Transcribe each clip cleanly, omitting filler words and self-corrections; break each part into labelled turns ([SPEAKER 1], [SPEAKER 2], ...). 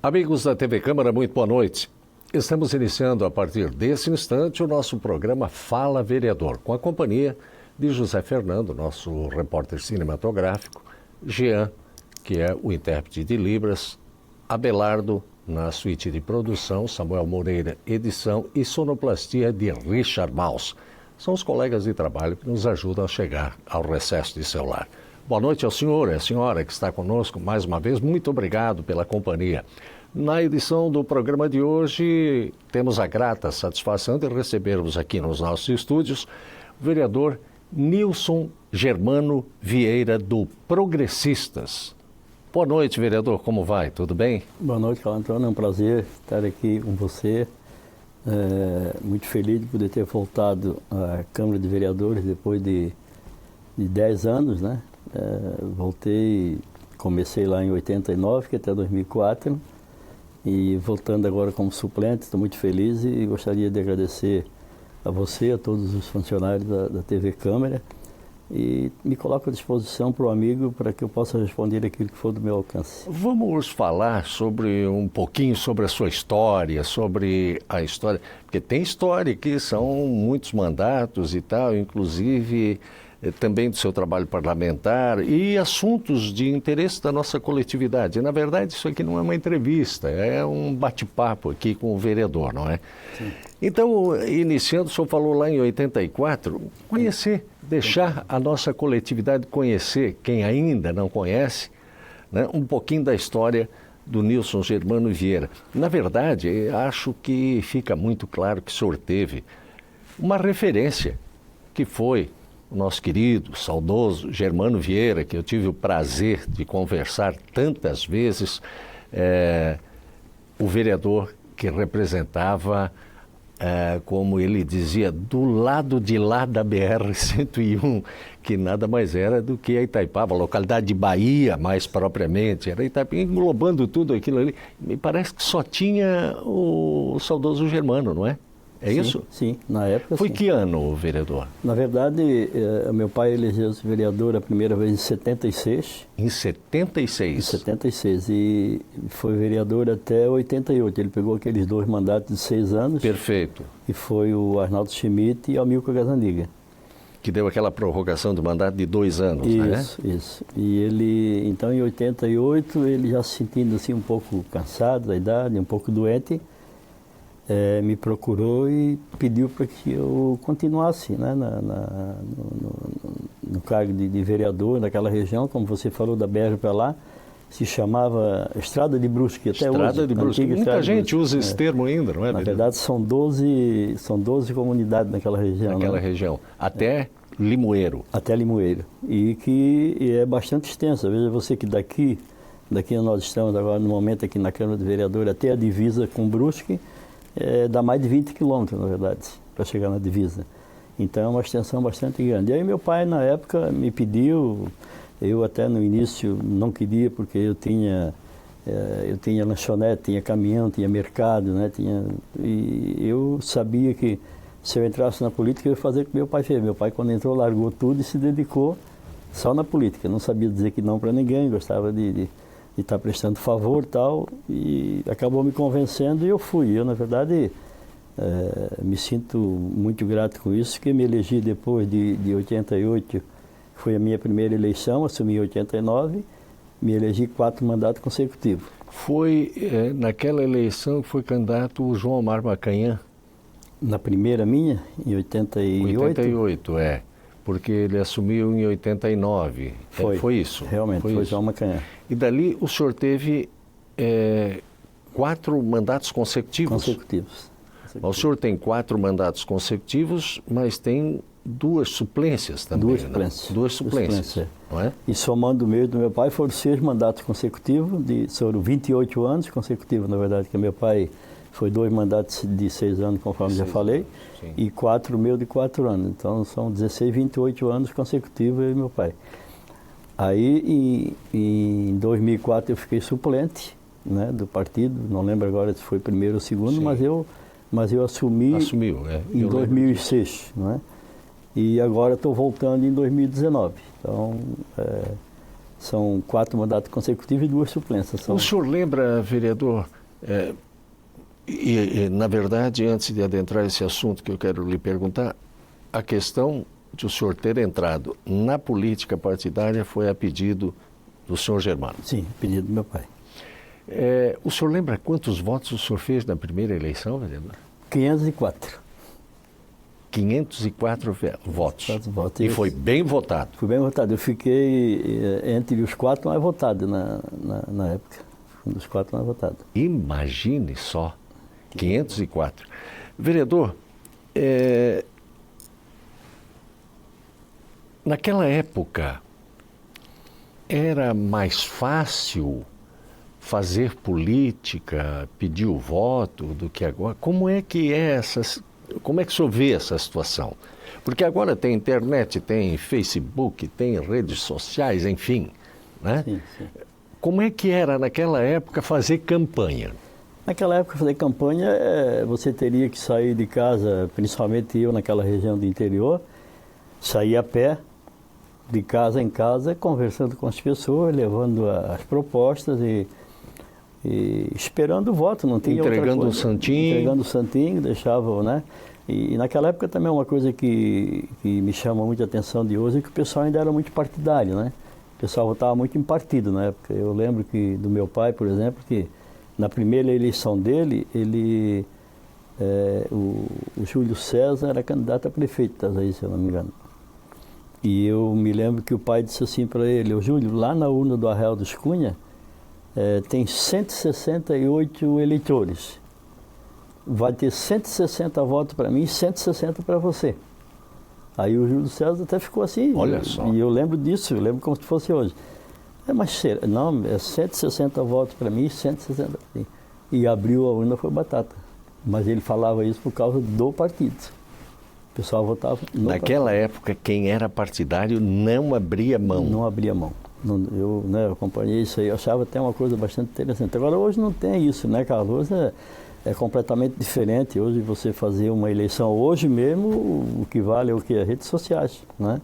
[SPEAKER 1] Amigos da TV Câmara, muito boa noite. Estamos iniciando a partir desse instante o nosso programa Fala Vereador, com a companhia de José Fernando, nosso repórter cinematográfico, Jean, que é o intérprete de Libras, Abelardo, na suíte de produção, Samuel Moreira, edição e sonoplastia de Richard Maus. São os colegas de trabalho que nos ajudam a chegar ao recesso de seu lar. Boa noite ao senhor e à senhora que está conosco mais uma vez. Muito obrigado pela companhia. Na edição do programa de hoje, temos a grata satisfação de recebermos aqui nos nossos estúdios o vereador Nilson Germano Vieira, do Progressistas. Boa noite, vereador. Como vai? Tudo bem?
[SPEAKER 2] Boa noite, Carlos Antônio. É um prazer estar aqui com você. Muito feliz de poder ter voltado à Câmara de Vereadores depois de 10 anos, né? Voltei, comecei lá em 89, que até 2004, e voltando agora como suplente, estou muito feliz e gostaria de agradecer a você, a todos os funcionários da TV Câmara, e me coloco à disposição para o amigo para que eu possa responder aquilo que for do meu alcance.
[SPEAKER 1] Vamos falar um pouquinho sobre a sua história, sobre a história, porque tem história aqui, são muitos mandatos e tal, inclusive também do seu trabalho parlamentar e assuntos de interesse da nossa coletividade. Na verdade, isso aqui não é uma entrevista, é um bate-papo aqui com o vereador, não é? Sim. Então, iniciando, o senhor falou lá em 84, deixar a nossa coletividade conhecer, quem ainda não conhece, né, um pouquinho da história do Nilson Germano Vieira. Na verdade, acho que fica muito claro que o senhor teve uma referência, que foi o nosso querido, saudoso Germano Vieira, que eu tive o prazer de conversar tantas vezes, o vereador que representava, como ele dizia, do lado de lá da BR-101, que nada mais era do que a Itaipava, a localidade de Bahia, mais propriamente, era Itaipava, englobando tudo aquilo ali. Me parece que só tinha o saudoso Germano, não é? É
[SPEAKER 2] sim,
[SPEAKER 1] isso?
[SPEAKER 2] Sim, na época
[SPEAKER 1] Foi
[SPEAKER 2] sim.
[SPEAKER 1] Que ano, vereador?
[SPEAKER 2] Na verdade, meu pai elegeu-se vereador a primeira vez em 76.
[SPEAKER 1] Em 76?
[SPEAKER 2] Em 76, e foi vereador até 88. Ele pegou aqueles 2 mandatos de 6 anos.
[SPEAKER 1] Perfeito.
[SPEAKER 2] E foi o Arnaldo Schmidt e Amilcar Gazaniga.
[SPEAKER 1] Que deu aquela prorrogação do mandato de 2 anos,
[SPEAKER 2] isso,
[SPEAKER 1] né?
[SPEAKER 2] Isso. E ele, então, em 88, ele já se sentindo assim um pouco cansado da idade, um pouco doente, me procurou e pediu para que eu continuasse, né, no cargo de vereador naquela região, como você falou, da BR para lá, se chamava Estrada de Brusque, até hoje.
[SPEAKER 1] Estrada de Brusque. Muita gente usa esse termo ainda, não é?
[SPEAKER 2] Na verdade, são 12 comunidades naquela região.
[SPEAKER 1] Naquela região, até Limoeiro. Até
[SPEAKER 2] Limoeiro. E que é bastante extensa. Veja você que daqui nós estamos agora no momento aqui na Câmara de Vereadores, até a divisa com Brusque, dá mais de 20 quilômetros, na verdade, para chegar na divisa. Então é uma extensão bastante grande. E aí meu pai, na época, me pediu, eu até no início não queria, porque eu tinha lanchonete, tinha caminhão, tinha mercado, né? E eu sabia que se eu entrasse na política, eu ia fazer o que meu pai fez. Meu pai, quando entrou, largou tudo e se dedicou só na política. Não sabia dizer que não para ninguém, gostava de estar prestando favor e tal, e acabou me convencendo e eu fui. Eu, na verdade, me sinto muito grato com isso, que me elegi depois de 88, foi a minha primeira eleição, assumi em 89, me elegi 4 mandatos consecutivos.
[SPEAKER 1] Foi naquela eleição que foi candidato o João Omar Macanhã?
[SPEAKER 2] Na primeira minha, em 88?
[SPEAKER 1] 88, porque ele assumiu em 89. Foi isso?
[SPEAKER 2] Realmente, foi João Macanhã.
[SPEAKER 1] E dali o senhor teve 4 mandatos consecutivos?
[SPEAKER 2] Consecutivos.
[SPEAKER 1] O senhor tem 4 mandatos consecutivos, mas tem 2 suplências também,
[SPEAKER 2] 2 suplências.
[SPEAKER 1] Né? 2 suplências, não é?
[SPEAKER 2] E somando o meu do meu pai, foram 6 mandatos consecutivos, foram 28 anos consecutivos, na verdade, que meu pai foi 2 mandatos de 6 anos, conforme já falei, sim. E 4 meu de 4 anos. Então, são 16, 28 anos consecutivos, eu e meu pai. Aí, em 2004, eu fiquei suplente, né, do partido, não lembro agora se foi primeiro ou segundo, mas eu assumi em 2006, não é? E agora estou voltando em 2019. Então, São 4 mandatos consecutivos e 2 suplências.
[SPEAKER 1] O senhor lembra, vereador, na verdade, antes de adentrar esse assunto que eu quero lhe perguntar, a questão de o senhor ter entrado na política partidária foi a pedido do senhor Germano?
[SPEAKER 2] Sim, pedido do meu pai.
[SPEAKER 1] O senhor lembra quantos votos o senhor fez na primeira eleição, vereador?
[SPEAKER 2] 504.
[SPEAKER 1] 504 votos.
[SPEAKER 2] Votos.
[SPEAKER 1] E foi bem votado.
[SPEAKER 2] Fui bem votado. Eu fiquei entre os 4 mais votados na época. Um dos 4 mais votados.
[SPEAKER 1] Imagine só, 504. Vereador, naquela época, era mais fácil fazer política, pedir o voto do que agora? Como é que como é que o senhor vê essa situação? Porque agora tem internet, tem Facebook, tem redes sociais, enfim, né?
[SPEAKER 2] Sim, sim.
[SPEAKER 1] Como é que era naquela época fazer campanha?
[SPEAKER 2] Naquela época, fazer campanha, você teria que sair de casa, principalmente eu naquela região do interior, sair a pé, de casa em casa, conversando com as pessoas, levando as propostas e esperando o voto, não tinha
[SPEAKER 1] entregando
[SPEAKER 2] outra
[SPEAKER 1] o santinho.
[SPEAKER 2] Entregando o santinho, deixava, né? E naquela época também uma coisa que me chama muita atenção de hoje é que o pessoal ainda era muito partidário, né? O pessoal votava muito em partido na época. Eu lembro que do meu pai, por exemplo, que na primeira eleição dele, o Júlio César era candidato a prefeito, aí, se eu não me engano. E eu me lembro que o pai disse assim para ele: "Ô Júlio, lá na urna do Arraial dos Cunha, tem 168 eleitores. Vai ter 160 votos para mim e 160 para você." Aí o Júlio César até ficou assim.
[SPEAKER 1] Olha só.
[SPEAKER 2] E eu lembro disso, eu lembro como se fosse hoje. Mas não, 160 votos para mim e 160 para mim. E abriu a urna, foi batata. Mas ele falava isso por causa do partido. O pessoal votava no
[SPEAKER 1] Naquela época, quem era partidário não abria mão.
[SPEAKER 2] Não abria mão. Eu acompanhei isso aí, eu achava até uma coisa bastante interessante. Agora, hoje não tem isso, né, Carlos? Hoje é completamente diferente. Hoje você fazer uma eleição, hoje mesmo, o que vale é o que? As redes sociais, né?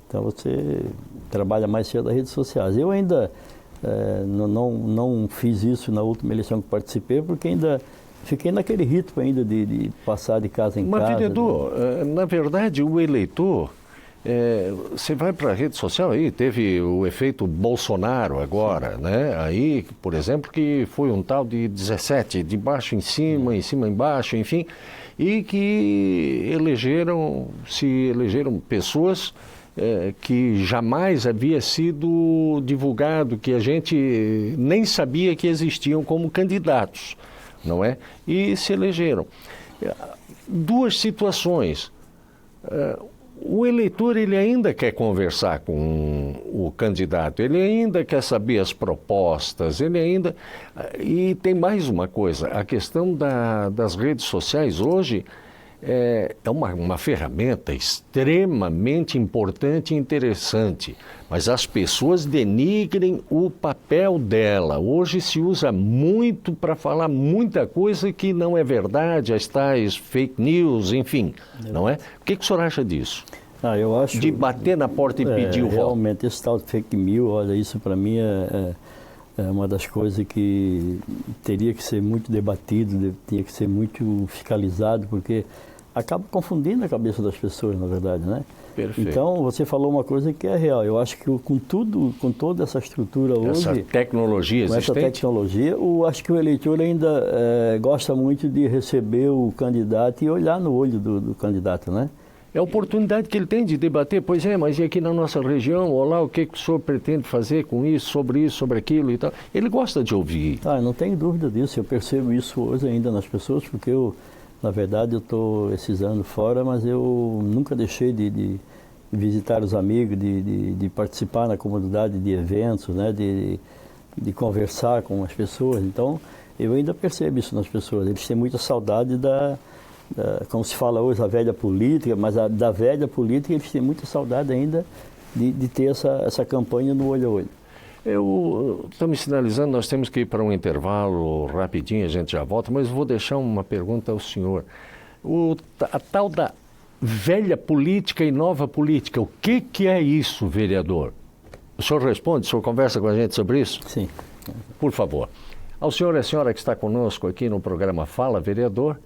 [SPEAKER 2] Então você trabalha mais cedo nas redes sociais. Eu ainda não fiz isso na última eleição que participei, porque ainda fiquei naquele ritmo ainda de passar de casa em casa.
[SPEAKER 1] Mas, vereador, na verdade, o eleitor, você vai para a rede social aí, teve o efeito Bolsonaro agora, né? Aí, por exemplo, que foi um tal de 17, de baixo em cima embaixo, enfim, e que se elegeram pessoas que jamais havia sido divulgado, que a gente nem sabia que existiam como candidatos, não é? E se elegeram. 2 situações. O eleitor, ele ainda quer conversar com o candidato, ele ainda quer saber as propostas, ele ainda... E tem mais uma coisa, a questão das redes sociais hoje é uma ferramenta extremamente importante e interessante, mas as pessoas denigrem o papel dela. Hoje se usa muito para falar muita coisa que não é verdade, as tais fake news, enfim, não é? O que o senhor acha disso?
[SPEAKER 2] Eu acho...
[SPEAKER 1] De bater na porta e pedir o voto.
[SPEAKER 2] Realmente, esse tal de fake news, olha, isso para mim é uma das coisas que teria que ser muito debatido, tinha que ser muito fiscalizado, porque acaba confundindo a cabeça das pessoas, na verdade, né?
[SPEAKER 1] Perfeito.
[SPEAKER 2] Então, você falou uma coisa que é real. Eu acho que com toda essa estrutura hoje...
[SPEAKER 1] Essa tecnologia existente?
[SPEAKER 2] Com essa tecnologia, eu acho que o eleitor ainda gosta muito de receber o candidato e olhar no olho do candidato, né?
[SPEAKER 1] É a oportunidade que ele tem de debater, pois mas e aqui na nossa região, olá, o que o senhor pretende fazer com isso, sobre aquilo e tal. Ele gosta de ouvir.
[SPEAKER 2] Não tenho dúvida disso, eu percebo isso hoje ainda nas pessoas, porque na verdade, eu estou esses anos fora, mas eu nunca deixei de visitar os amigos, de participar na comunidade de eventos, né, de conversar com as pessoas. Então, eu ainda percebo isso nas pessoas. Eles têm muita saudade como se fala hoje, a velha política, mas da velha política eles têm muita saudade ainda de ter essa campanha no olho a olho.
[SPEAKER 1] Eu estou me sinalizando, nós temos que ir para um intervalo rapidinho, a gente já volta, mas vou deixar uma pergunta ao senhor. A tal da velha política e nova política, o que é isso, vereador? O senhor responde? O senhor conversa com a gente sobre isso?
[SPEAKER 2] Sim.
[SPEAKER 1] Por favor. Ao senhor e à senhora que está conosco aqui no programa Fala Vereador,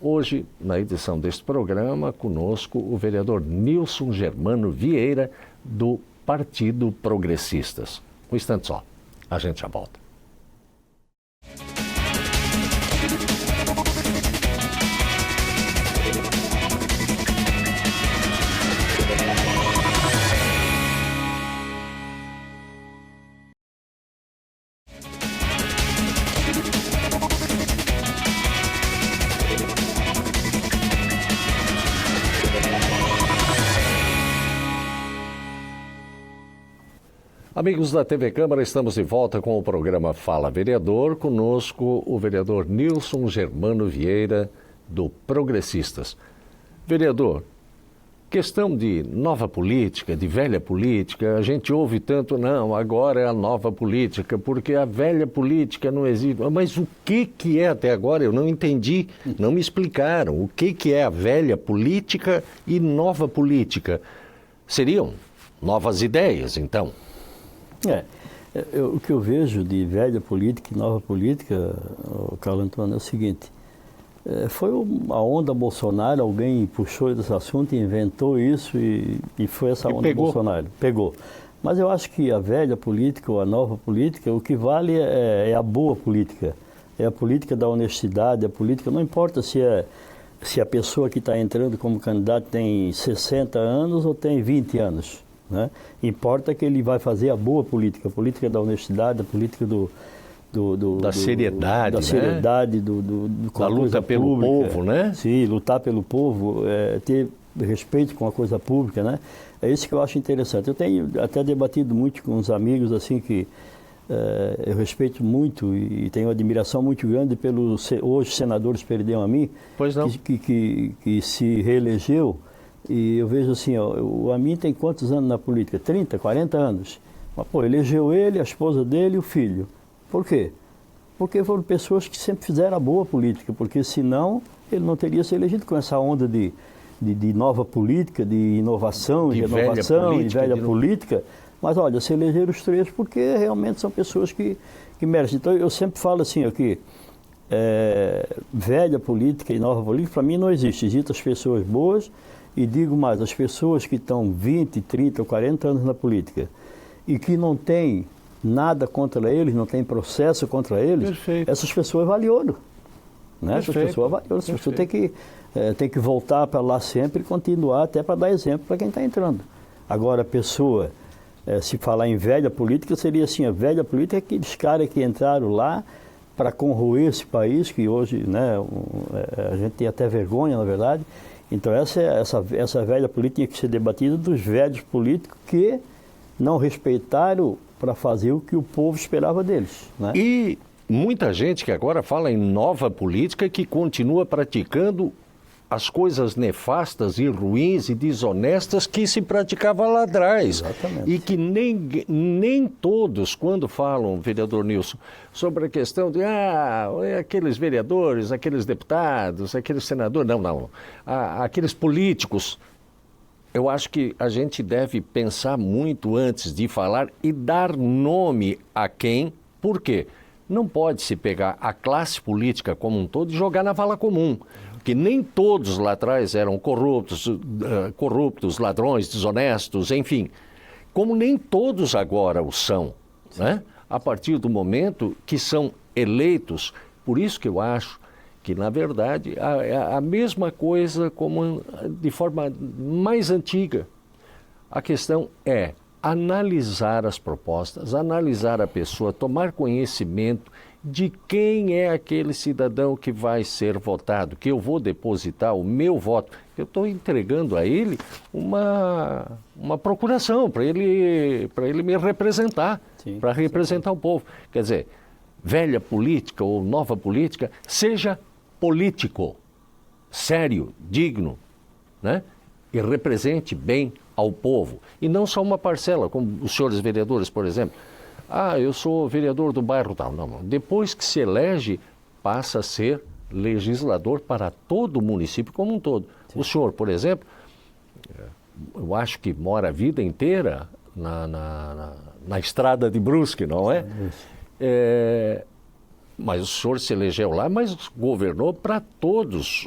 [SPEAKER 1] hoje, na edição deste programa, conosco o vereador Nilson Germano Vieira, do Partido Progressistas. Um instante só, a gente já volta. Amigos da TV Câmara, estamos de volta com o programa Fala Vereador. Conosco o vereador Nilson Germano Vieira, do Progressistas. Vereador, questão de nova política, de velha política, a gente ouve tanto, não, agora é a nova política, porque a velha política não existe. Mas o que é até agora? Eu não entendi, não me explicaram. O que é a velha política e nova política? Seriam novas ideias, então?
[SPEAKER 2] O que eu vejo de velha política e nova política, Carlos Antônio, é o seguinte. Foi a onda Bolsonaro, alguém puxou esse assunto e inventou isso e foi essa onda Bolsonaro. Pegou. Mas eu acho que a velha política ou a nova política, o que vale é a boa política. É a política da honestidade, a política, não importa se a pessoa que está entrando como candidato tem 60 anos ou tem 20 anos. Né? Importa que ele vai fazer a boa política, a política da honestidade, a política
[SPEAKER 1] da seriedade,
[SPEAKER 2] da seriedade,
[SPEAKER 1] da luta pelo povo, né?
[SPEAKER 2] Sim, lutar pelo povo, ter respeito com a coisa pública, né? É isso que eu acho interessante. Eu tenho até debatido muito com uns amigos assim que eu respeito muito e tenho admiração muito grande pelos hoje senadores Peridão Amin,
[SPEAKER 1] pois não.
[SPEAKER 2] Que se reelegeu. E eu vejo assim, o Amin tem quantos anos na política? 30, 40 anos. Mas, elegeu ele, a esposa dele e o filho. Por quê? Porque foram pessoas que sempre fizeram a boa política, porque senão ele não teria se elegido com essa onda de nova política, de inovação, de renovação e velha política. Mas olha, se elegeram os três porque realmente são pessoas que merecem. Então eu sempre falo assim aqui, velha política e nova política, para mim não existe. Existem as pessoas boas. E digo mais, as pessoas que estão 20, 30 ou 40 anos na política e que não tem nada contra eles, não tem processo contra eles,
[SPEAKER 1] Perfeito.
[SPEAKER 2] Essas pessoas valem ouro. Né? Essas pessoas valem ouro. Essas pessoas têm que voltar para lá sempre e continuar até para dar exemplo para quem está entrando. Agora, a pessoa, se falar em velha política, seria assim, a velha política é aqueles caras que entraram lá para corroer esse país, que hoje, né, a gente tem até vergonha, na verdade. Então essa velha política tinha que ser debatida dos velhos políticos que não respeitaram para fazer o que o povo esperava deles. Né?
[SPEAKER 1] E muita gente que agora fala em nova política que continua praticando as coisas nefastas e ruins e desonestas que se praticava lá atrás.
[SPEAKER 2] Exatamente.
[SPEAKER 1] E que nem todos, quando falam, vereador Nilson, sobre a questão de aqueles vereadores, aqueles deputados, aqueles senadores, aqueles políticos, eu acho que a gente deve pensar muito antes de falar e dar nome a quem, por quê? Não pode se pegar a classe política como um todo e jogar na vala comum. Que nem todos lá atrás eram corruptos, ladrões, desonestos, enfim. Como nem todos agora o são, né? A partir do momento que são eleitos. Por isso que eu acho que, na verdade, é a mesma coisa como de forma mais antiga. A questão é analisar as propostas, analisar a pessoa, tomar conhecimento de quem é aquele cidadão que vai ser votado, que eu vou depositar o meu voto. Eu estou entregando a ele uma procuração para ele me representar, para representar o povo. Quer dizer, velha política ou nova política, seja político, sério, digno, né? E represente bem ao povo. E não só uma parcela, como os senhores vereadores, por exemplo. Eu sou vereador do bairro tal. Não. Depois que se elege, passa a ser legislador para todo o município como um todo. Sim. O senhor, por exemplo, eu acho que mora a vida inteira na estrada de Brusque, não é? Mas o senhor se elegeu lá, mas governou para todos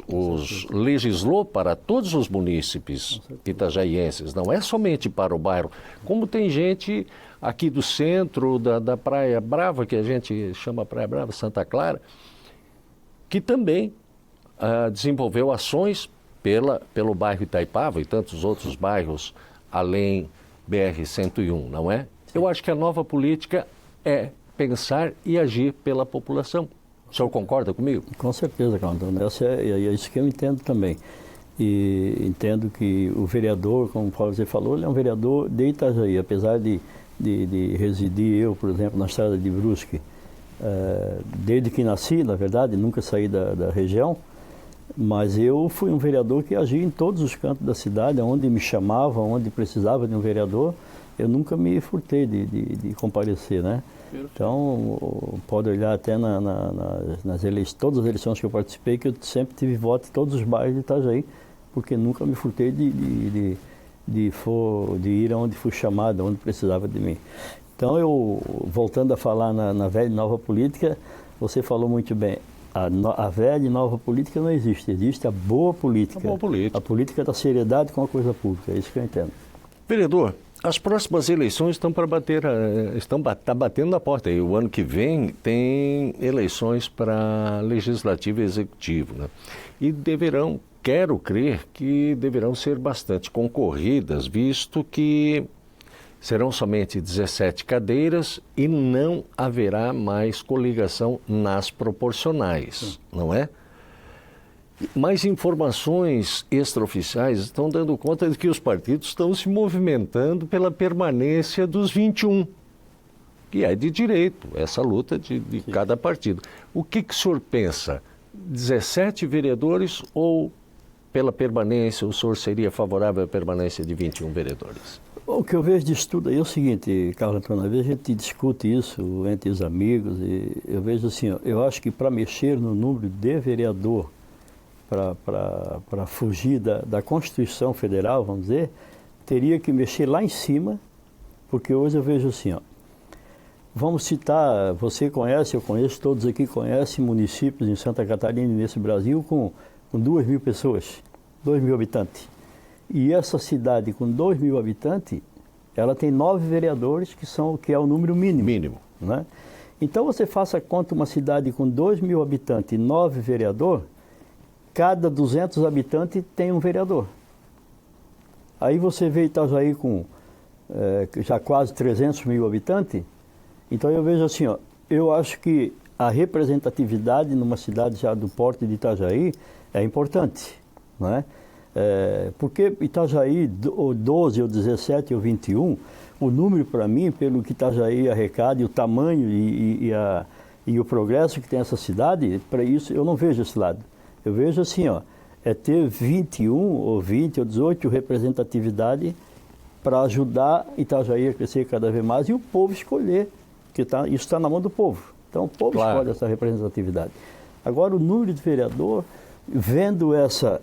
[SPEAKER 1] legislou para todos os munícipes itajaienses, não é somente para o bairro. Como tem gente aqui do centro, da Praia Brava, que a gente chama Praia Brava, Santa Clara, que também desenvolveu ações pelo bairro Itaipava e tantos outros bairros além BR-101, não é? Eu acho que a nova política é pensar e agir pela população. O senhor concorda comigo?
[SPEAKER 2] Com certeza, Antônio. É isso que eu entendo também. E entendo que o vereador, como você falou, ele é um vereador de Itajaí. Apesar de residir eu, por exemplo, na estrada de Brusque, desde que nasci, na verdade, nunca saí da região, mas eu fui um vereador que agia em todos os cantos da cidade, onde me chamavam, onde precisava de um vereador, eu nunca me furtei de comparecer, né? Então, pode olhar até todas as eleições que eu participei, que eu sempre tive voto em todos os bairros de Itajaí, porque nunca me furtei de ir aonde fui chamado, onde precisava de mim. Então, voltando a falar na velha e nova política, você falou muito bem, a velha e nova política não existe, existe a boa política. A política da seriedade com a coisa pública, é isso que eu entendo.
[SPEAKER 1] Vereador, as próximas eleições estão batendo na porta. E o ano que vem tem eleições para legislativo e executivo, né? E quero crer que deverão ser bastante concorridas, visto que serão somente 17 cadeiras e não haverá mais coligação nas proporcionais, não é? Mais informações extraoficiais estão dando conta de que os partidos estão se movimentando pela permanência dos 21, que é de direito, essa luta de cada partido. O que o senhor pensa? 17 vereadores ou pela permanência, o senhor seria favorável à permanência de 21 vereadores?
[SPEAKER 2] O que eu vejo disso tudo aí é o seguinte, Carlos Antônio, às vezes a gente discute isso entre os amigos e eu vejo assim, eu acho que para mexer no número de vereador, para fugir da Constituição Federal, vamos dizer, teria que mexer lá em cima, porque hoje eu vejo assim, vamos citar, você conhece, eu conheço, todos aqui conhecem municípios em Santa Catarina e nesse Brasil com 2.000 pessoas, 2.000 habitantes. E essa cidade com 2.000 habitantes, ela tem 9 vereadores, que é o número mínimo. Né? Então você faça conta, uma cidade com 2.000 habitantes e 9 vereadores, cada 200 habitantes tem um vereador. Aí você vê Itajaí com já quase 300 mil habitantes. Então eu vejo assim, eu acho que a representatividade numa cidade já do porte de Itajaí é importante, não é? Porque Itajaí, ou 12, ou 17, ou 21, o número para mim, pelo que Itajaí arrecada e o tamanho e o progresso que tem essa cidade, para isso eu não vejo esse lado. Eu vejo assim, ter 21 ou 20 ou 18 representatividade para ajudar Itajaí a crescer cada vez mais e o povo escolher, porque isso está na mão do povo. Então o povo escolhe essa representatividade. Agora o número de vereador, vendo essa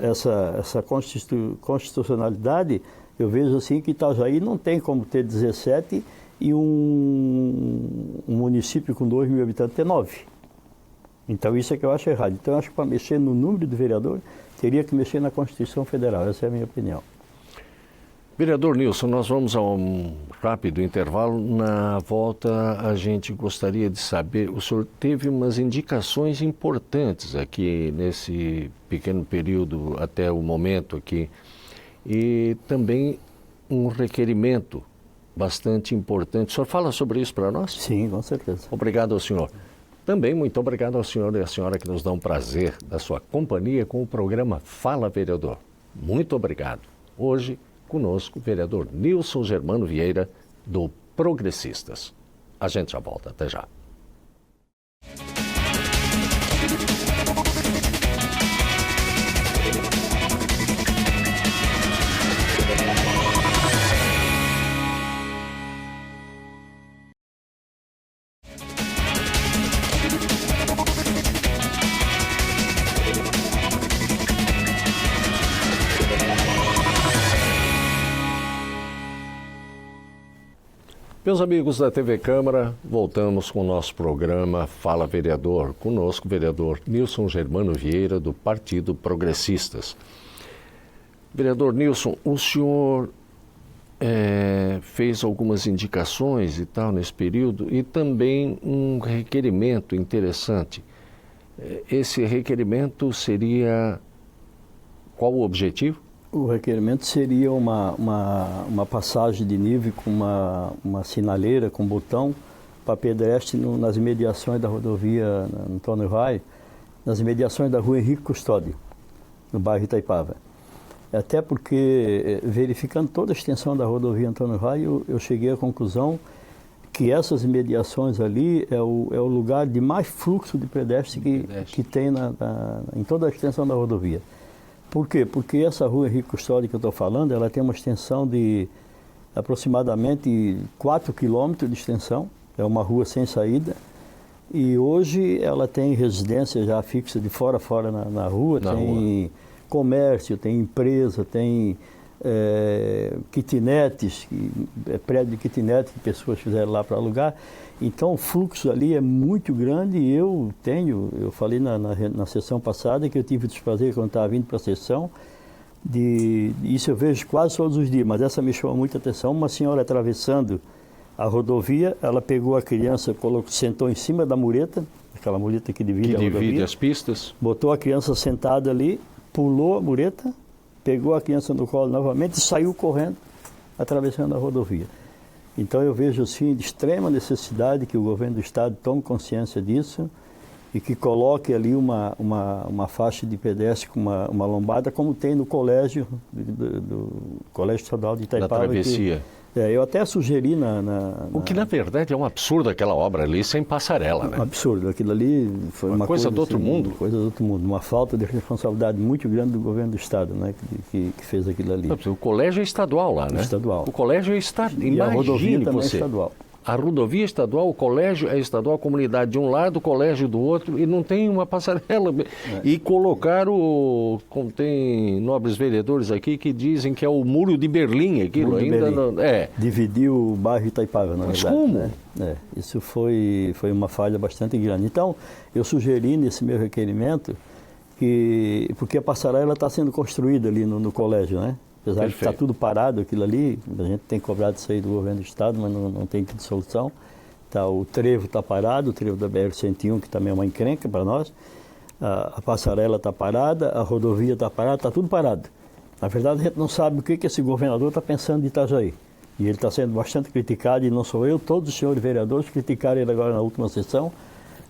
[SPEAKER 2] constitucionalidade, eu vejo assim que Itajaí não tem como ter 17 e um município com 2.000 habitantes ter 9. Então isso é que eu acho errado. Então eu acho que para mexer no número de vereadores, teria que mexer na Constituição Federal. Essa é a minha opinião.
[SPEAKER 1] Vereador Nilson, nós vamos a um rápido intervalo. Na volta, a gente gostaria de saber, o senhor teve umas indicações importantes aqui nesse pequeno período até o momento aqui e também um requerimento bastante importante. O senhor fala sobre isso para nós?
[SPEAKER 2] Sim, com certeza.
[SPEAKER 1] Obrigado ao senhor. Também muito obrigado ao senhor e à senhora que nos dão prazer da sua companhia com o programa Fala Vereador. Muito obrigado. Hoje, conosco, o vereador Nilson Germano Vieira, do Progressistas. A gente já volta. Até já. Meus amigos da TV Câmara, voltamos com o nosso programa Fala Vereador. Conosco o vereador Nilson Germano Vieira, do Partido Progressistas. Vereador Nilson, o senhor fez algumas indicações e tal nesse período e também um requerimento interessante. Esse requerimento seria... Qual o objetivo?
[SPEAKER 2] O requerimento seria uma passagem de nível com uma sinaleira com botão para pedestre nas imediações da rodovia Antônio Rai, nas imediações da rua Henrique Custódio, no bairro Itaipava. Até porque, verificando toda a extensão da rodovia Antônio Rai, eu cheguei à conclusão que essas imediações ali é o lugar de mais fluxo de pedestre que tem em toda a extensão da rodovia. Por quê? Porque essa rua Henrique Custódio que eu estou falando, ela tem uma extensão de aproximadamente 4 quilômetros de extensão, é uma rua sem saída, e hoje ela tem residência já fixa de fora a fora na rua, tem comércio, tem empresa, tem kitnetes, prédio de kitnet que pessoas fizeram lá para alugar. Então o fluxo ali é muito grande e eu falei na sessão passada que eu tive o desprazer quando estava vindo para a sessão, isso eu vejo quase todos os dias, mas essa me chamou muita atenção, uma senhora atravessando a rodovia, ela pegou a criança, sentou em cima da mureta, aquela mureta que divide a rodovia. Que divide
[SPEAKER 1] as pistas.
[SPEAKER 2] Botou a criança sentada ali, pulou a mureta, pegou a criança no colo novamente e saiu correndo, atravessando a rodovia. Então eu vejo assim de extrema necessidade que o governo do estado tome consciência disso e que coloque ali uma faixa de pedestre com uma lombada, como tem no colégio, do Colégio Estadual de Itaipava.
[SPEAKER 1] Da travessia.
[SPEAKER 2] Eu até sugeri
[SPEAKER 1] O que na verdade é um absurdo aquela obra ali, sem passarela, né?
[SPEAKER 2] Um absurdo, aquilo ali foi uma coisa
[SPEAKER 1] do outro mundo.
[SPEAKER 2] Coisa do outro mundo, uma falta de responsabilidade muito grande do governo do estado, né, que fez aquilo ali.
[SPEAKER 1] O colégio é estadual lá, né?
[SPEAKER 2] Estadual.
[SPEAKER 1] O colégio é estadual.
[SPEAKER 2] E a rodovia também é estadual.
[SPEAKER 1] A rodovia estadual, o colégio é estadual, a comunidade de um lado, o colégio do outro, e não tem uma passarela. E colocaram, como tem nobres vereadores aqui que dizem que é o Muro de Berlim, aquilo ainda não,
[SPEAKER 2] dividiu o bairro Itaipava, na verdade.
[SPEAKER 1] Mas como?
[SPEAKER 2] Né? Isso foi uma falha bastante grande. Então, eu sugeri nesse meu requerimento porque a passarela está sendo construída ali no colégio, né? Apesar de estar tudo parado, aquilo ali, a gente tem cobrado isso aí do governo do estado, mas não tem tido solução. O trevo está parado, o trevo da BR-101, que também é uma encrenca para nós. A passarela está parada, a rodovia está parada, está tudo parado. Na verdade, a gente não sabe o que esse governador está pensando de Itajaí. E ele está sendo bastante criticado, e não sou eu, todos os senhores vereadores criticaram ele agora na última sessão,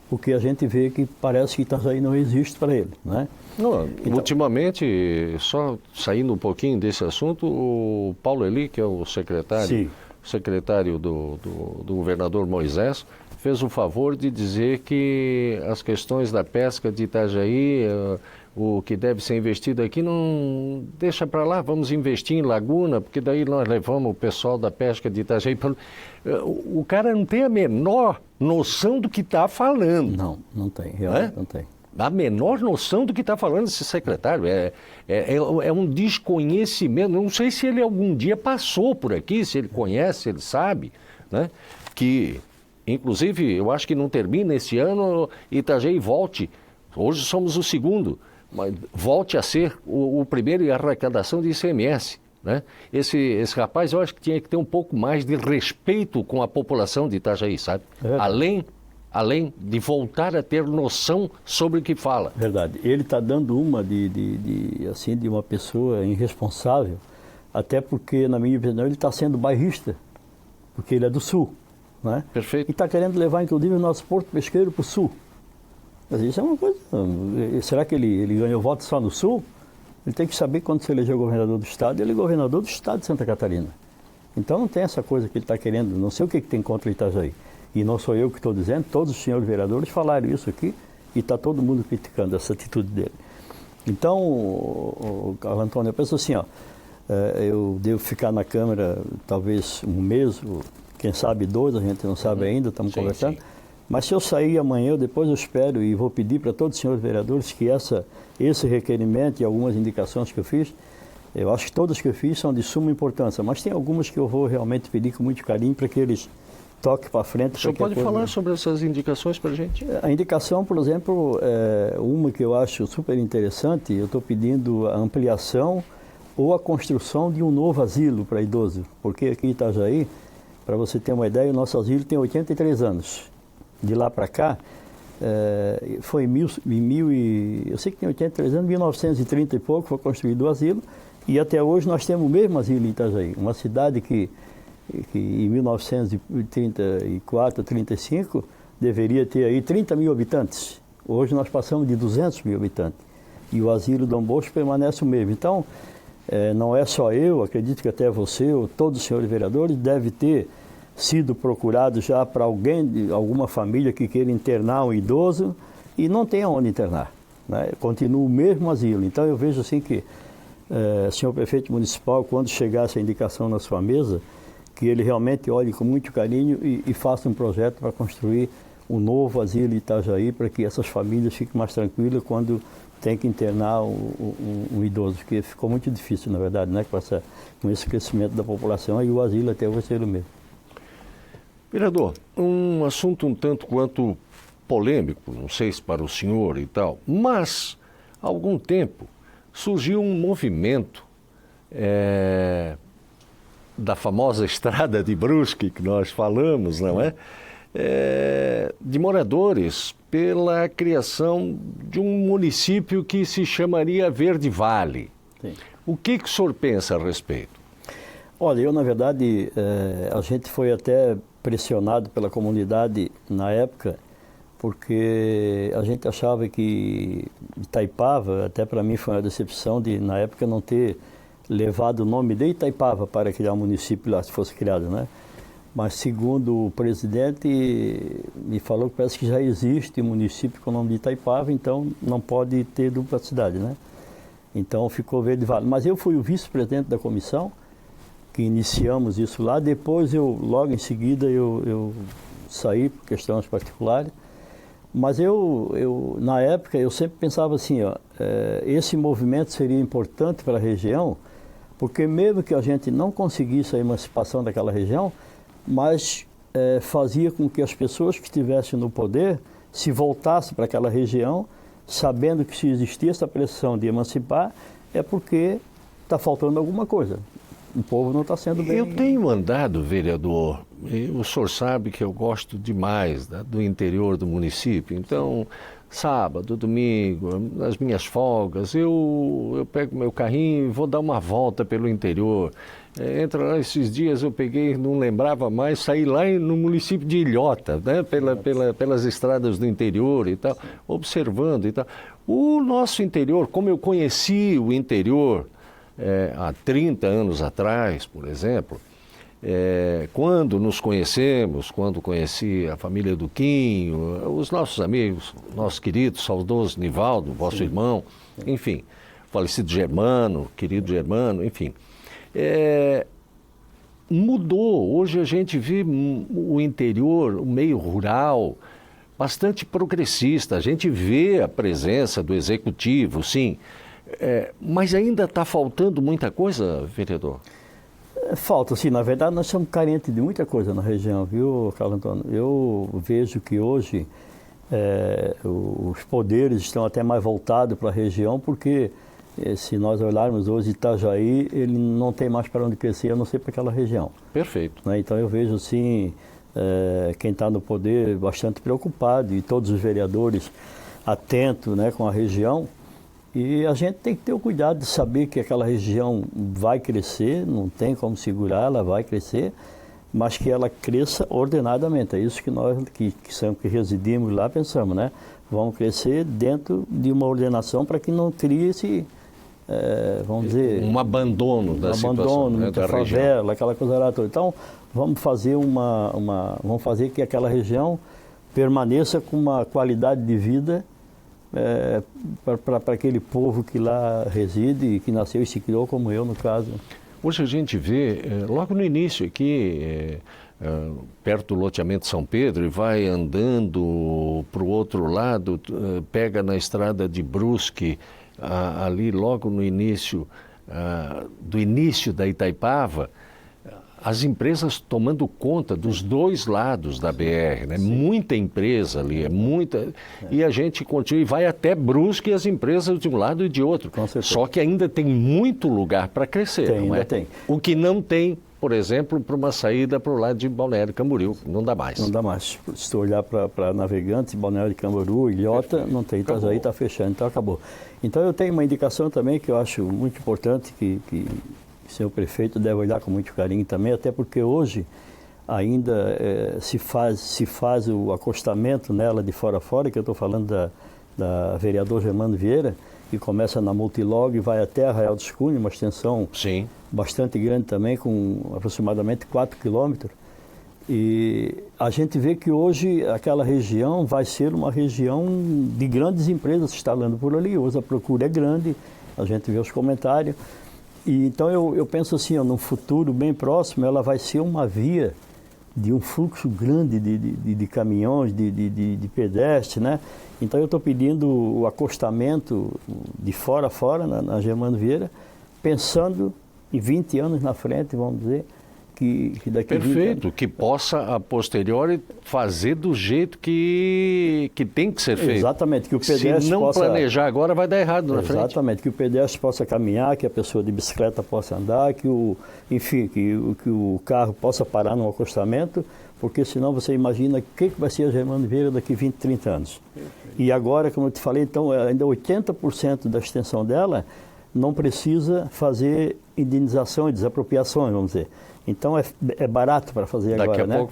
[SPEAKER 2] porque a gente vê que parece que Itajaí não existe para ele, né?
[SPEAKER 1] Não, então, ultimamente, só saindo um pouquinho desse assunto, o Paulo Eli, que é o secretário do governador Moisés, fez o favor de dizer que as questões da pesca de Itajaí, o que deve ser investido aqui, não deixa para lá, vamos investir em Laguna, porque daí nós levamos o pessoal da pesca de Itajaí. O cara não tem a menor noção do que está falando.
[SPEAKER 2] Não tem, realmente não tem.
[SPEAKER 1] A menor noção do que está falando esse secretário. É um desconhecimento. Não sei se ele algum dia passou por aqui, se ele conhece, se ele sabe, né? Que, inclusive, eu acho que não termina esse ano, Itajaí volte. Hoje somos o segundo, mas volte a ser o primeiro em arrecadação de ICMS. Né? Esse rapaz, eu acho que tinha que ter um pouco mais de respeito com a população de Itajaí, sabe? Além de voltar a ter noção sobre o que fala.
[SPEAKER 2] Verdade. Ele está dando uma de uma pessoa irresponsável, até porque, na minha opinião, ele está sendo bairrista, porque ele é do Sul. Né?
[SPEAKER 1] Perfeito.
[SPEAKER 2] E está querendo levar, inclusive, o nosso porto pesqueiro para o Sul. Mas isso é uma coisa... Será que ele ganhou voto só no Sul? Ele tem que saber, quando se elegeu governador do Estado, ele é governador do Estado de Santa Catarina. Então não tem essa coisa que ele está querendo, não sei o que tem contra Itajaí. E não sou eu que estou dizendo, todos os senhores vereadores falaram isso aqui e está todo mundo criticando essa atitude dele. Então, o Carlos Antônio, eu penso assim, eu devo ficar na Câmara talvez um mês, quem sabe 2, a gente não sabe ainda, estamos conversando. Sim. Mas se eu sair amanhã, depois eu espero e vou pedir para todos os senhores vereadores que esse requerimento e algumas indicações que eu fiz, eu acho que todas que eu fiz são de suma importância, mas tem algumas que eu vou realmente pedir com muito carinho para que eles toque para frente.
[SPEAKER 1] O senhor pode falar sobre essas indicações para a gente?
[SPEAKER 2] A indicação, por exemplo, é uma que eu acho super interessante. Eu estou pedindo a ampliação ou a construção de um novo asilo para idoso, porque aqui em Itajaí, para você ter uma ideia, o nosso asilo tem 83 anos. De lá para cá, foi eu sei que tem 83 anos, 1930 e pouco foi construído o asilo, e até hoje nós temos o mesmo asilo em Itajaí, uma cidade que em 1934, 35, deveria ter aí 30 mil habitantes. Hoje nós passamos de 200 mil habitantes. E o asilo Dom Bosco permanece o mesmo. Então, não é só eu, acredito que até você ou todos os senhores vereadores deve ter sido procurado já para alguma família que queira internar um idoso e não tem onde internar, né? Continua o mesmo asilo. Então eu vejo assim que, senhor prefeito municipal, quando chegar essa indicação na sua mesa, que ele realmente olhe com muito carinho e faça um projeto para construir um novo asilo em Itajaí, para que essas famílias fiquem mais tranquilas quando tem que internar um idoso, porque ficou muito difícil, na verdade, né, com esse crescimento da população, e o asilo até vai ser o mesmo.
[SPEAKER 1] Vereador, um assunto um tanto quanto polêmico, não sei se para o senhor e tal, mas há algum tempo surgiu um movimento da famosa estrada de Brusque, que nós falamos, não é? De moradores pela criação de um município que se chamaria Verde Vale.
[SPEAKER 2] Sim.
[SPEAKER 1] O que o senhor pensa a respeito?
[SPEAKER 2] Olha, eu na verdade, a gente foi até pressionado pela comunidade na época, porque a gente achava que Itaipava, até para mim foi uma decepção de na época não ter levado o nome de Itaipava para criar um município lá, se fosse criado, né? Mas segundo o presidente, me falou que parece que já existe um município com o nome de Itaipava, então não pode ter dupla cidade, né? Então ficou Verde Vale. Mas eu fui o vice-presidente da comissão, que iniciamos isso lá. Depois, logo em seguida, eu saí por questões particulares. Mas na época, eu sempre pensava assim, esse movimento seria importante para a região, porque mesmo que a gente não conseguisse a emancipação daquela região, mas fazia com que as pessoas que estivessem no poder se voltassem para aquela região, sabendo que se existia essa pressão de emancipar, é porque está faltando alguma coisa. O povo não está sendo bem...
[SPEAKER 1] Eu tenho andado, vereador, e o senhor sabe que eu gosto demais do interior do município, então, sábado, domingo, nas minhas folgas, eu pego meu carrinho e vou dar uma volta pelo interior. Entra lá, esses dias eu peguei, não lembrava mais, saí lá no município de Ilhota, né, pelas estradas do interior e tal, observando e tal. O nosso interior, como eu conheci o interior há 30 anos atrás, por exemplo, quando nos conhecemos, quando conheci a família do Quinho, os nossos amigos, nosso querido, saudoso Nivaldo, vosso Sim. irmão, enfim, falecido Germano, querido Germano, enfim. Mudou, hoje a gente vê o interior, o meio rural, bastante progressista, a gente vê a presença do executivo, sim, mas ainda está faltando muita coisa, vereador?
[SPEAKER 2] Falta, sim. Na verdade, nós somos carentes de muita coisa na região, viu, Carlos Antônio? Eu vejo que hoje os poderes estão até mais voltados para a região, porque se nós olharmos hoje Itajaí, ele não tem mais para onde crescer, a não ser para aquela região.
[SPEAKER 1] Perfeito.
[SPEAKER 2] Né? Então eu vejo, sim, quem está no poder bastante preocupado, e todos os vereadores atentos, né, com a região. E a gente tem que ter o cuidado de saber que aquela região vai crescer, não tem como segurar, ela vai crescer, mas que ela cresça ordenadamente. É isso que nós que residimos lá pensamos, né? Vamos crescer dentro de uma ordenação para que não crie esse, vamos dizer...
[SPEAKER 1] Um abandono da situação, né,
[SPEAKER 2] da favela, região. Aquela coisa lá toda. Então, vamos fazer vamos fazer que aquela região permaneça com uma qualidade de vida para aquele povo que lá reside, que nasceu e se criou, como eu, no caso.
[SPEAKER 1] Hoje a gente vê, logo no início aqui, perto do loteamento São Pedro, e vai andando para o outro lado, pega na estrada de Brusque, ali logo no início, do início da Itaipava, as empresas tomando conta dos dois lados da BR, né? Muita empresa ali, e a gente continua e vai até Brusque as empresas de um lado e de outro.
[SPEAKER 2] Com certeza.
[SPEAKER 1] Só que ainda tem muito lugar para crescer,
[SPEAKER 2] Tem,
[SPEAKER 1] não é?
[SPEAKER 2] ainda tem.
[SPEAKER 1] O que não tem, por exemplo, para uma saída para o lado de Balneário Camboriú, não dá mais.
[SPEAKER 2] Não dá mais. Se tu olhar para Navegantes, Balneário de Camboriú, Ilhota, não tem. Itajaí está fechando, então acabou. Então eu tenho uma indicação também que eu acho muito importante, que o senhor prefeito deve olhar com muito carinho também, até porque hoje ainda se faz o acostamento nela de fora a fora, que eu estou falando da vereador Germano Vieira, que começa na Multilog e vai até Arraial dos Cunhos, uma extensão
[SPEAKER 1] Sim.
[SPEAKER 2] bastante grande também, com aproximadamente 4 quilômetros. E a gente vê que hoje aquela região vai ser uma região de grandes empresas instalando por ali. Hoje a procura é grande, a gente vê os comentários. E então eu penso assim, num futuro bem próximo, ela vai ser uma via de um fluxo grande de caminhões, de pedestres, né? Então eu estou pedindo o acostamento de fora a fora, na Germano Vieira, pensando em 20 anos na frente, vamos dizer, que daqui a 20
[SPEAKER 1] Perfeito,
[SPEAKER 2] anos...
[SPEAKER 1] que possa a posteriori fazer do jeito que tem que ser feito.
[SPEAKER 2] Exatamente, que o pedestre
[SPEAKER 1] Se não
[SPEAKER 2] possa...
[SPEAKER 1] planejar agora, vai dar errado na frente.
[SPEAKER 2] Exatamente, que o pedestre possa caminhar, que a pessoa de bicicleta possa andar, que o carro possa parar no acostamento, porque senão você imagina o que vai ser a Germano Vieira daqui 20, 30 anos. E agora, como eu te falei, então, ainda 80% da extensão dela não precisa fazer indenização e desapropriações, vamos dizer. Então é barato para fazer agora, né?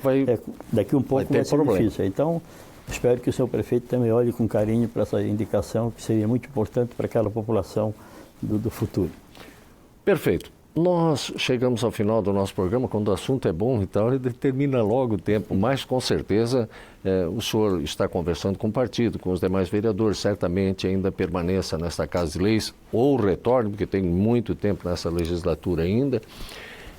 [SPEAKER 2] Daqui um pouco vai ser difícil. Então, espero que o senhor prefeito também olhe com carinho para essa indicação, que seria muito importante para aquela população do futuro.
[SPEAKER 1] Perfeito. Nós chegamos ao final do nosso programa, quando o assunto é bom e tal, ele termina logo o tempo, mas com certeza o senhor está conversando com o partido, com os demais vereadores, certamente ainda permaneça nesta Casa de Leis ou retorne, porque tem muito tempo nessa legislatura ainda,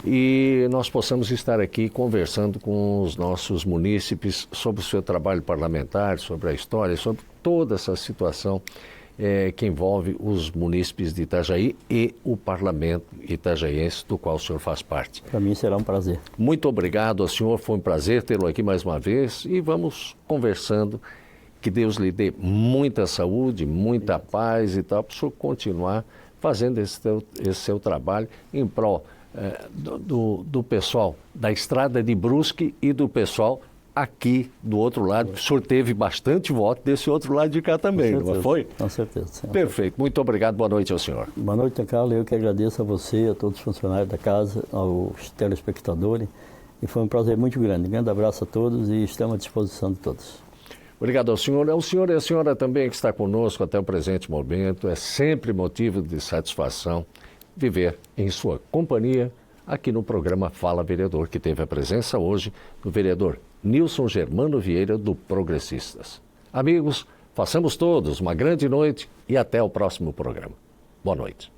[SPEAKER 1] e nós possamos estar aqui conversando com os nossos munícipes sobre o seu trabalho parlamentar, sobre a história, sobre toda essa situação que envolve os munícipes de Itajaí e o parlamento itajaiense, do qual o senhor faz parte.
[SPEAKER 2] Para mim será um prazer.
[SPEAKER 1] Muito obrigado ao senhor, foi um prazer tê-lo aqui mais uma vez e vamos conversando. Que Deus lhe dê muita saúde, muita paz e tal, para o senhor continuar fazendo esse seu trabalho em prol do pessoal da estrada de Brusque e do pessoal aqui do outro lado. O senhor teve bastante voto desse outro lado de cá também, não foi?
[SPEAKER 2] Com certeza.
[SPEAKER 1] Perfeito. Muito obrigado. Boa noite ao senhor.
[SPEAKER 2] Boa noite, Carlos. Eu que agradeço a você, a todos os funcionários da casa, aos telespectadores. E foi um prazer muito grande. Um grande abraço a todos e estamos à disposição de todos.
[SPEAKER 1] Obrigado ao senhor. O senhor e a senhora também que está conosco até o presente momento. É sempre motivo de satisfação viver em sua companhia aqui no programa Fala Vereador, que teve a presença hoje do vereador Nilson Germano Vieira, do Progressistas. Amigos, façamos todos uma grande noite e até o próximo programa. Boa noite.